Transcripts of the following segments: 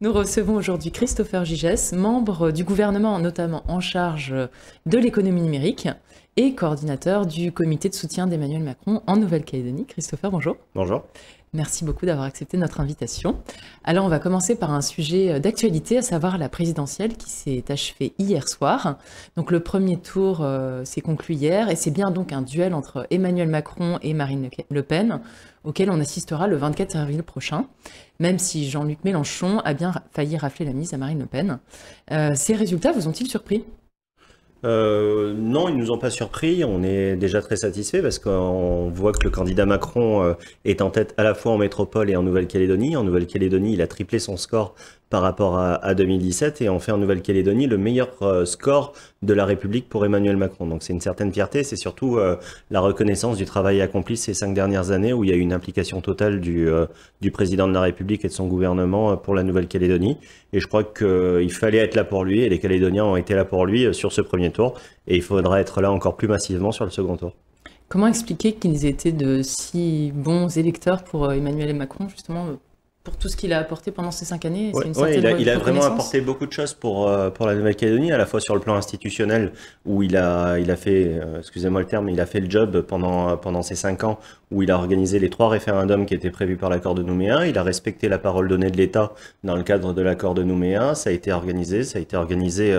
Nous recevons aujourd'hui Christopher Gigès, membre du gouvernement notamment en charge de l'économie numérique et coordinateur du comité de soutien d'Emmanuel Macron en Nouvelle-Calédonie. Christopher, bonjour. Bonjour. Merci beaucoup d'avoir accepté notre invitation. Alors on va commencer par un sujet d'actualité, à savoir la présidentielle qui s'est achevée hier soir. Donc le premier tour s'est conclu hier et c'est bien donc un duel entre Emmanuel Macron et Marine Le Pen auquel on assistera le 24 avril prochain, même si Jean-Luc Mélenchon a bien failli rafler la mise à Marine Le Pen. Ces résultats vous ont-ils surpris ? Non, ils nous ont pas surpris. On est déjà très satisfait parce qu'on voit que le candidat Macron est en tête à la fois en métropole et en Nouvelle-Calédonie. En Nouvelle-Calédonie, il a triplé son score par rapport à 2017 et on fait en Nouvelle-Calédonie le meilleur score de la République pour Emmanuel Macron. Donc c'est une certaine fierté, c'est surtout la reconnaissance du travail accompli ces 5 dernières années où il y a eu une implication totale du président de la République et de son gouvernement pour la Nouvelle-Calédonie. Et je crois qu'il fallait être là pour lui et les Calédoniens ont été là pour lui sur ce premier tour et il faudra être là encore plus massivement sur le second tour. Comment expliquer qu'ils étaient de si bons électeurs pour Emmanuel Macron, justement pour tout ce qu'il a apporté pendant ces 5 années? Ouais, il a vraiment apporté beaucoup de choses pour la Nouvelle-Calédonie, à la fois sur le plan institutionnel, où il a fait, excusez-moi le terme, il a fait le job pendant ces 5 ans, où il a organisé les 3 référendums qui étaient prévus par l'accord de Nouméa. Il a respecté la parole donnée de l'État dans le cadre de l'accord de Nouméa. Ça a été organisé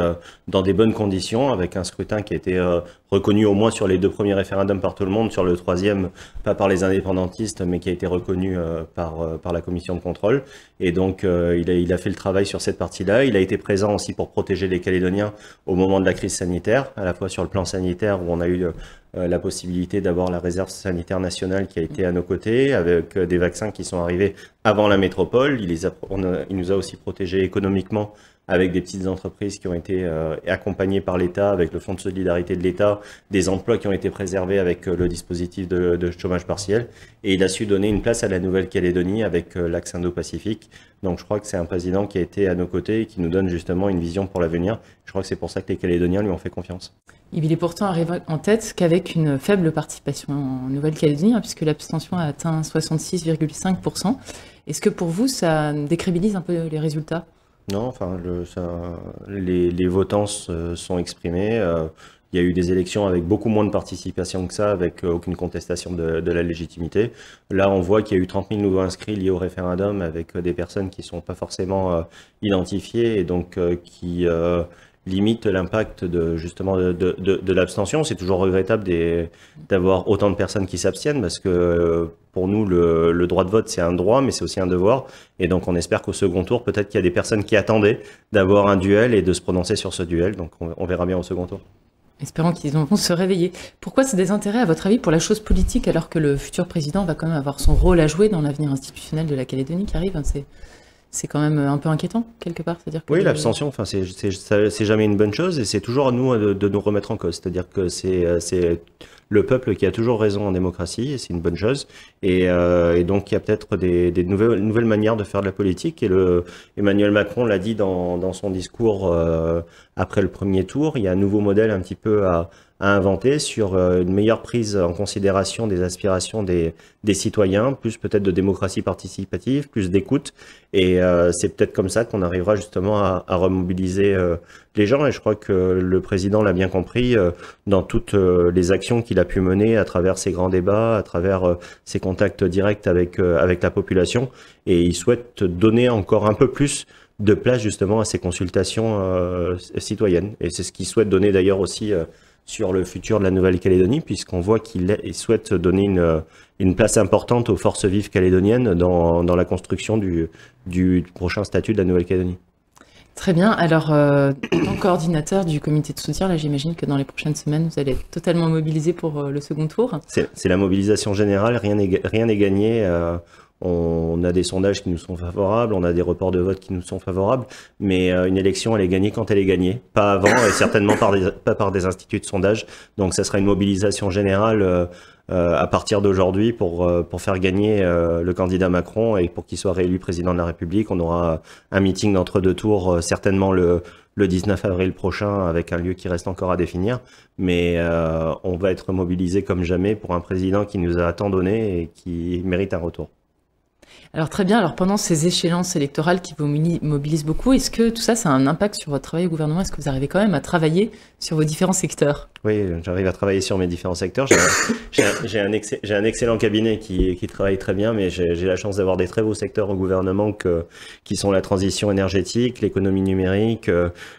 dans des bonnes conditions, avec un scrutin qui a été reconnu au moins sur les 2 premiers référendums par tout le monde, sur le 3e, pas par les indépendantistes, mais qui a été reconnu par la commission de contrôle. Et donc, il a fait le travail sur cette partie-là. Il a été présent aussi pour protéger les Calédoniens au moment de la crise sanitaire, à la fois sur le plan sanitaire, où on a eu la possibilité d'avoir la réserve sanitaire nationale qui a été à nos côtés, avec des vaccins qui sont arrivés avant la métropole. Il nous a aussi protégés économiquement avec des petites entreprises qui ont été accompagnées par l'État, avec le fonds de solidarité de l'État, des emplois qui ont été préservés avec le dispositif de chômage partiel. Et il a su donner une place à la Nouvelle-Calédonie avec l'axe Indo-Pacifique. Donc je crois que c'est un président qui a été à nos côtés et qui nous donne justement une vision pour l'avenir. Je crois que c'est pour ça que les Calédoniens lui ont fait confiance. Il est pourtant arrivé en tête qu'avec une faible participation en Nouvelle-Calédonie, puisque l'abstention a atteint 66,5%. Est-ce que pour vous, ça décrédibilise un peu les résultats ? Non, enfin, les votants se sont exprimés. Il y a eu des élections avec beaucoup moins de participation que ça, avec aucune contestation de la légitimité. Là, on voit qu'il y a eu 30 000 nouveaux inscrits liés au référendum avec des personnes qui ne sont pas forcément identifiées et donc qui limite l'impact justement de l'abstention. C'est toujours regrettable d'avoir autant de personnes qui s'abstiennent parce que pour nous, le droit de vote, c'est un droit, mais c'est aussi un devoir. Et donc, on espère qu'au second tour, peut-être qu'il y a des personnes qui attendaient d'avoir un duel et de se prononcer sur ce duel. Donc, on verra bien au second tour. Espérons qu'ils vont se réveiller. Pourquoi ce désintérêt, à votre avis, pour la chose politique, alors que le futur président va quand même avoir son rôle à jouer dans l'avenir institutionnel de la Calédonie qui arrive? C'est quand même un peu inquiétant, quelque part. C'est-à-dire que oui, l'abstention, enfin, c'est jamais une bonne chose et c'est toujours à nous de nous remettre en cause. C'est-à-dire que c'est le peuple qui a toujours raison en démocratie et c'est une bonne chose. Et donc, il y a peut-être des nouvelles manières de faire de la politique. Et Emmanuel Macron l'a dit dans son discours après le premier tour. Il y a un nouveau modèle un petit peu à inventer sur une meilleure prise en considération des aspirations des citoyens, plus peut-être de démocratie participative, plus d'écoute. Et c'est peut-être comme ça qu'on arrivera justement à remobiliser les gens. Et je crois que le président l'a bien compris dans toutes les actions qu'il a pu mener à travers ces grands débats, à travers ses contacts directs avec la population. Et il souhaite donner encore un peu plus de place justement à ces consultations citoyennes. Et c'est ce qu'il souhaite donner d'ailleurs aussi sur le futur de la Nouvelle-Calédonie, puisqu'on voit qu'il souhaite donner une place importante aux forces vives calédoniennes dans la construction du prochain statut de la Nouvelle-Calédonie. Très bien. Alors, en tant que coordinateur du comité de soutien, là, j'imagine que dans les prochaines semaines, vous allez être totalement mobilisé pour le second tour. C'est la mobilisation générale, rien n'est gagné. On a des sondages qui nous sont favorables, on a des reports de vote qui nous sont favorables, mais une élection, elle est gagnée quand elle est gagnée, pas avant et certainement pas par des instituts de sondage. Donc ça sera une mobilisation générale à partir d'aujourd'hui pour faire gagner le candidat Macron et pour qu'il soit réélu président de la République. On aura un meeting d'entre-deux tours, certainement le 19 avril prochain, avec un lieu qui reste encore à définir. Mais on va être mobilisé comme jamais pour un président qui nous a tant donné et qui mérite un retour. Alors très bien, alors pendant ces échéances électorales qui vous mobilisent beaucoup, est-ce que tout ça, ça a un impact sur votre travail au gouvernement? Est-ce que vous arrivez quand même à travailler sur vos différents secteurs? Oui, j'arrive à travailler sur mes différents secteurs. J'ai un excellent cabinet qui travaille très bien, mais j'ai la chance d'avoir des très beaux secteurs au gouvernement qui sont la transition énergétique, l'économie numérique,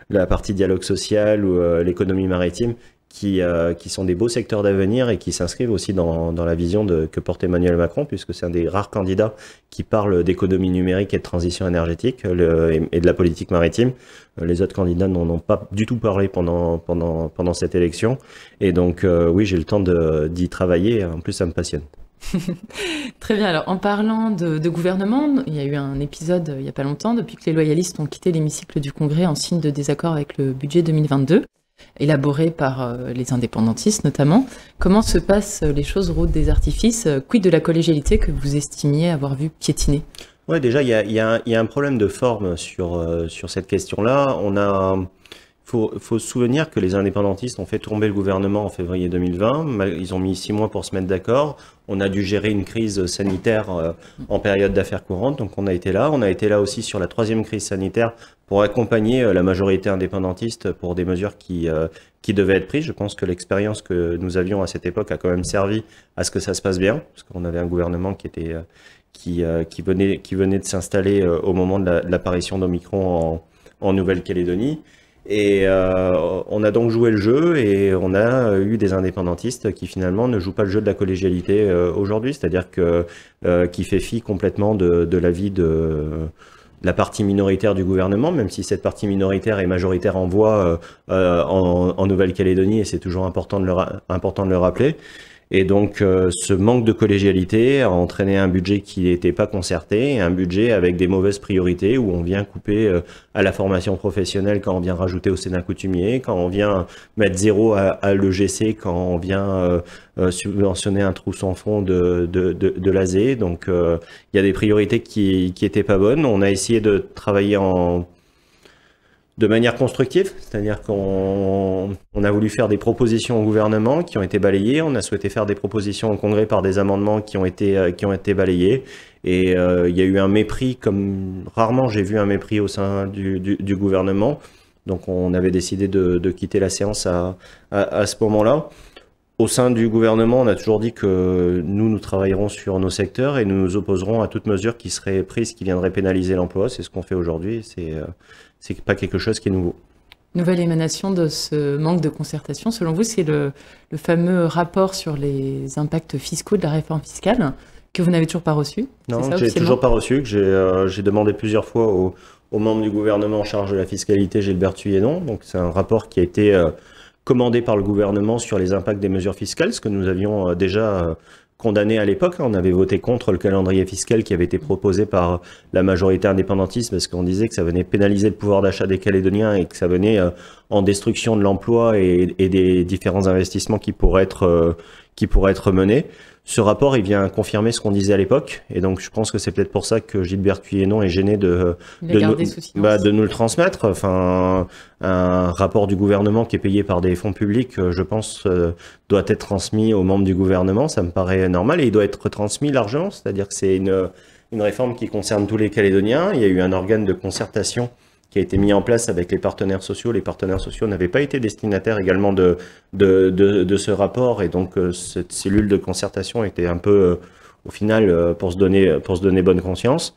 la partie dialogue social ou l'économie maritime, qui sont des beaux secteurs d'avenir et qui s'inscrivent aussi dans la vision que porte Emmanuel Macron, puisque c'est un des rares candidats qui parle d'économie numérique et de transition énergétique et de la politique maritime. Les autres candidats n'en ont pas du tout parlé pendant cette élection. Et donc, oui, j'ai le temps d'y travailler. En plus, ça me passionne. Très bien. Alors, en parlant de gouvernement, il y a eu un épisode il n'y a pas longtemps, depuis que les loyalistes ont quitté l'hémicycle du Congrès en signe de désaccord avec le budget 2022. Élaboré par les indépendantistes notamment. Comment se passent les choses route des artifices? Quid de la collégialité que vous estimiez avoir vu piétiner? Ouais, déjà, il y a un problème de forme sur cette question-là. Faut se souvenir que les indépendantistes ont fait tomber le gouvernement en février 2020. Ils ont mis 6 mois pour se mettre d'accord. On a dû gérer une crise sanitaire en période d'affaires courantes. Donc on a été là. On a été là aussi sur la 3e crise sanitaire pour accompagner la majorité indépendantiste pour des mesures qui devaient être prises. Je pense que l'expérience que nous avions à cette époque a quand même servi à ce que ça se passe bien, parce qu'on avait un gouvernement qui venait de s'installer au moment de l'apparition d'Omicron en Nouvelle-Calédonie. Et on a donc joué le jeu et on a eu des indépendantistes qui finalement ne jouent pas le jeu de la collégialité aujourd'hui, c'est-à-dire qui fait fi complètement de l'avis de la partie minoritaire du gouvernement, même si cette partie minoritaire est majoritaire en voix en Nouvelle-Calédonie, et c'est toujours important de le rappeler. Et donc, ce manque de collégialité a entraîné un budget qui n'était pas concerté, un budget avec des mauvaises priorités, où on vient couper à la formation professionnelle quand on vient rajouter au Sénat coutumier, quand on vient mettre 0 à l'EGC, quand on vient subventionner un trou sans fond de l'ASE. Donc, il y a des priorités qui étaient pas bonnes. On a essayé de travailler de manière constructive, c'est-à-dire qu'on a voulu faire des propositions au gouvernement qui ont été balayées, on a souhaité faire des propositions au Congrès par des amendements qui ont été balayés, et il y a eu un mépris, comme rarement j'ai vu un mépris au sein du gouvernement, donc on avait décidé de quitter la séance à ce moment-là. Au sein du gouvernement, on a toujours dit que nous travaillerons sur nos secteurs et nous nous opposerons à toute mesure qui serait prise, qui viendrait pénaliser l'emploi. C'est ce qu'on fait aujourd'hui. C'est pas quelque chose qui est nouveau. Nouvelle émanation de ce manque de concertation, selon vous, c'est le fameux rapport sur les impacts fiscaux de la réforme fiscale que vous n'avez toujours pas reçu? Non, j'ai toujours pas reçu, que j'ai demandé plusieurs fois aux membres du gouvernement en charge de la fiscalité, Gilbert Thuyennon. Donc c'est un rapport qui a été commandé par le gouvernement sur les impacts des mesures fiscales, ce que nous avions déjà condamné à l'époque. On avait voté contre le calendrier fiscal qui avait été proposé par la majorité indépendantiste, parce qu'on disait que ça venait pénaliser le pouvoir d'achat des Calédoniens et que ça venait en destruction de l'emploi et des différents investissements qui pourraient être menés. Ce rapport, il vient confirmer ce qu'on disait à l'époque, et donc je pense que c'est peut-être pour ça que Gilbert Thuyennon est gêné de nous le transmettre. Enfin, un rapport du gouvernement qui est payé par des fonds publics, je pense, doit être transmis aux membres du gouvernement, ça me paraît normal, et il doit être transmis largement, c'est-à-dire que c'est une réforme qui concerne tous les Calédoniens. Il y a eu un organe de concertation qui a été mis en place avec les partenaires sociaux. Les partenaires sociaux n'avaient pas été destinataires également de ce rapport, et donc cette cellule de concertation était un peu, au final, pour se donner bonne conscience.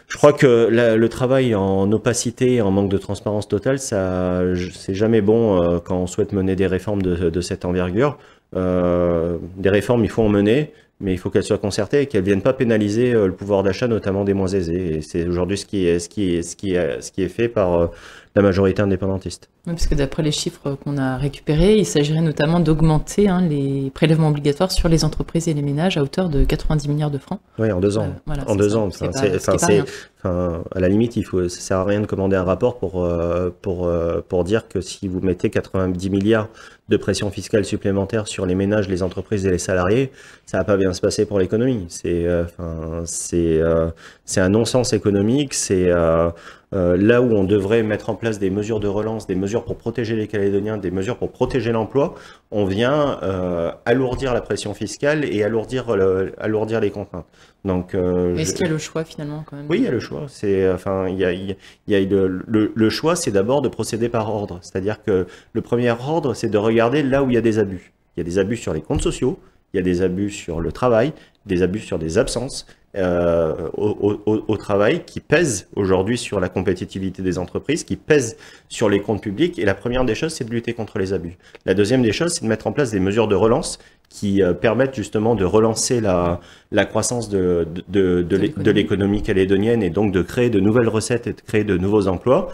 Je crois que le travail en opacité et en manque de transparence totale, c'est jamais bon quand on souhaite mener des réformes de cette envergure. Des réformes, il faut en mener, mais il faut qu'elles soient concertées et qu'elles viennent pas pénaliser le pouvoir d'achat, notamment des moins aisés. Et c'est aujourd'hui ce qui est fait par la majorité indépendantiste. Oui, parce que d'après les chiffres qu'on a récupérés, il s'agirait notamment d'augmenter les prélèvements obligatoires sur les entreprises et les ménages à hauteur de 90 milliards de francs. Oui, en 2 ans. Voilà, en 2 ans. À la limite, ça sert à rien de commander un rapport pour dire que si vous mettez 90 milliards de pression fiscale supplémentaire sur les ménages, les entreprises et les salariés, ça va pas bien se passer pour l'économie. C'est un non-sens économique. C'est là où on devrait mettre en place des mesures de relance, des mesures pour protéger les Calédoniens, des mesures pour protéger l'emploi, on vient alourdir la pression fiscale et alourdir les contraintes. Donc, est-ce qu'il y a le choix finalement quand même? Oui, il y a le choix. Le choix, c'est d'abord de procéder par ordre. C'est-à-dire que le premier ordre, c'est de regarder là où il y a des abus. Il y a des abus sur les comptes sociaux, il y a des abus sur le travail, des abus sur des absences au travail qui pèsent aujourd'hui sur la compétitivité des entreprises, qui pèsent sur les comptes publics. Et la première des choses, c'est de lutter contre les abus. La deuxième des choses, c'est de mettre en place des mesures de relance qui permettent justement de relancer la croissance de l'économie calédonienne et donc de créer de nouvelles recettes et de créer de nouveaux emplois.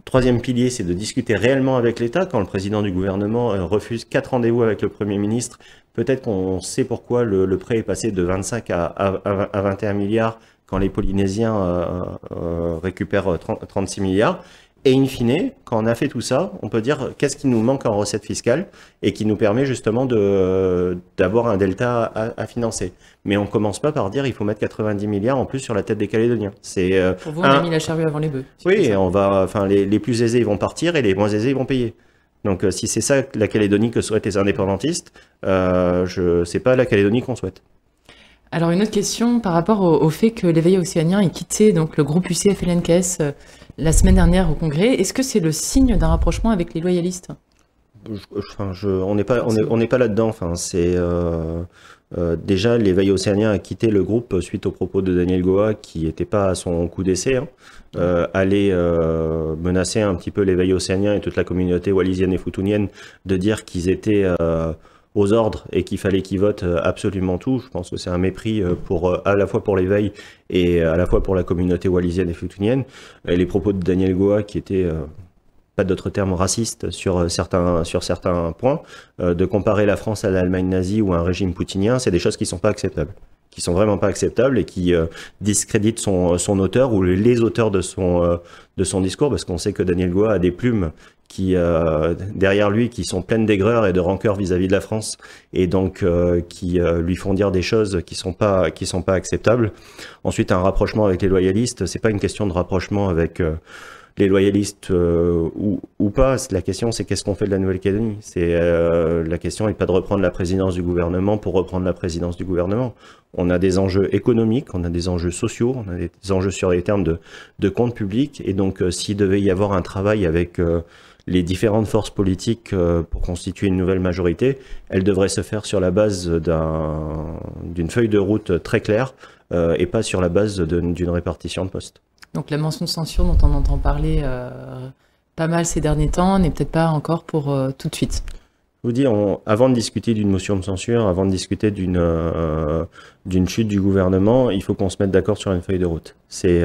Troisième pilier, c'est de discuter réellement avec l'État. Quand le président du gouvernement refuse 4 rendez-vous avec le Premier ministre, peut-être qu'on sait pourquoi le prêt est passé de 25 à 21 milliards quand les Polynésiens récupèrent 36 milliards. Et in fine, quand on a fait tout ça, on peut dire qu'est-ce qui nous manque en recettes fiscales et qui nous permet justement d'avoir un delta à financer. Mais on ne commence pas par dire il faut mettre 90 milliards en plus sur la tête des Calédoniens. Pour vous, on a mis la charrue avant les bœufs. Oui, les plus aisés ils vont partir et les moins aisés ils vont payer. Donc si c'est ça la Calédonie que souhaitent les indépendantistes, c'est pas la Calédonie qu'on souhaite. Alors une autre question par rapport au fait que l'éveil océanien ait quitté donc, le groupe UCF-LNKS la semaine dernière au Congrès. Est-ce que c'est le signe d'un rapprochement avec les loyalistes? On n'est pas là-dedans. Déjà, l'éveil océanien a quitté le groupe suite aux propos de Daniel Goa, qui n'était pas à son coup d'essai, aller menacer un petit peu l'éveil océanien et toute la communauté wallisienne et futunienne de dire qu'ils étaient aux ordres et qu'il fallait qu'ils votent absolument tout. Je pense que c'est un mépris à la fois pour l'éveil et à la fois pour la communauté wallisienne et futunienne. Et les propos de Daniel Goa qui étaient pas d'autres termes racistes sur certains points, de comparer la France à l'Allemagne nazie ou à un régime poutinien, c'est des choses qui sont pas acceptables, qui sont vraiment pas acceptables et qui discréditent son auteur ou les auteurs de son discours, parce qu'on sait que Daniel Goa a des plumes derrière lui qui sont pleines d'aigreur et de rancœur vis-à-vis de la France et donc qui lui font dire des choses qui sont pas acceptables. Ensuite, un rapprochement avec les loyalistes, c'est pas une question de rapprochement avec les loyalistes ou pas. La question, c'est qu'est-ce qu'on fait de la Nouvelle-Calédonie. La question n'est pas de reprendre la présidence du gouvernement pour reprendre la présidence du gouvernement. On a des enjeux économiques, on a des enjeux sociaux, on a des enjeux sur les termes de comptes publics. Et donc, s'il devait y avoir un travail avec les différentes forces politiques pour constituer une nouvelle majorité, elle devrait se faire sur la base d'une feuille de route très claire et pas sur la base d'une répartition de postes. Donc la mention de censure dont on entend parler pas mal ces derniers temps n'est peut-être pas encore pour tout de suite. Je vous dis, avant de discuter d'une motion de censure, avant de discuter d'une chute du gouvernement, il faut qu'on se mette d'accord sur une feuille de route. C'est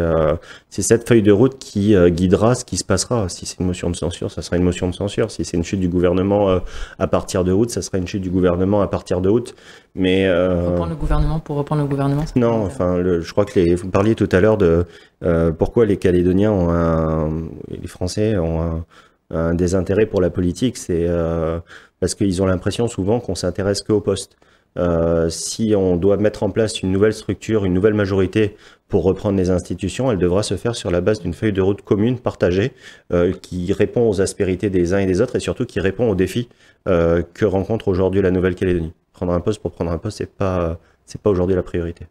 cette feuille de route qui guidera ce qui se passera. Si c'est une motion de censure, ça sera une motion de censure. Si c'est une chute du gouvernement à partir de août, ça sera une chute du gouvernement à partir de août. Mais reprendre le gouvernement pour reprendre le gouvernement. Non, je crois que vous parliez tout à l'heure de pourquoi les Calédoniens les Français ont un désintérêt pour la politique. C'est parce qu'ils ont l'impression souvent qu'on s'intéresse qu'au poste. Si on doit mettre en place une nouvelle structure, une nouvelle majorité pour reprendre les institutions, elle devra se faire sur la base d'une feuille de route commune, partagée, qui répond aux aspérités des uns et des autres et surtout qui répond aux défis que rencontre aujourd'hui la Nouvelle-Calédonie. Prendre un poste pour prendre un poste, c'est pas aujourd'hui la priorité.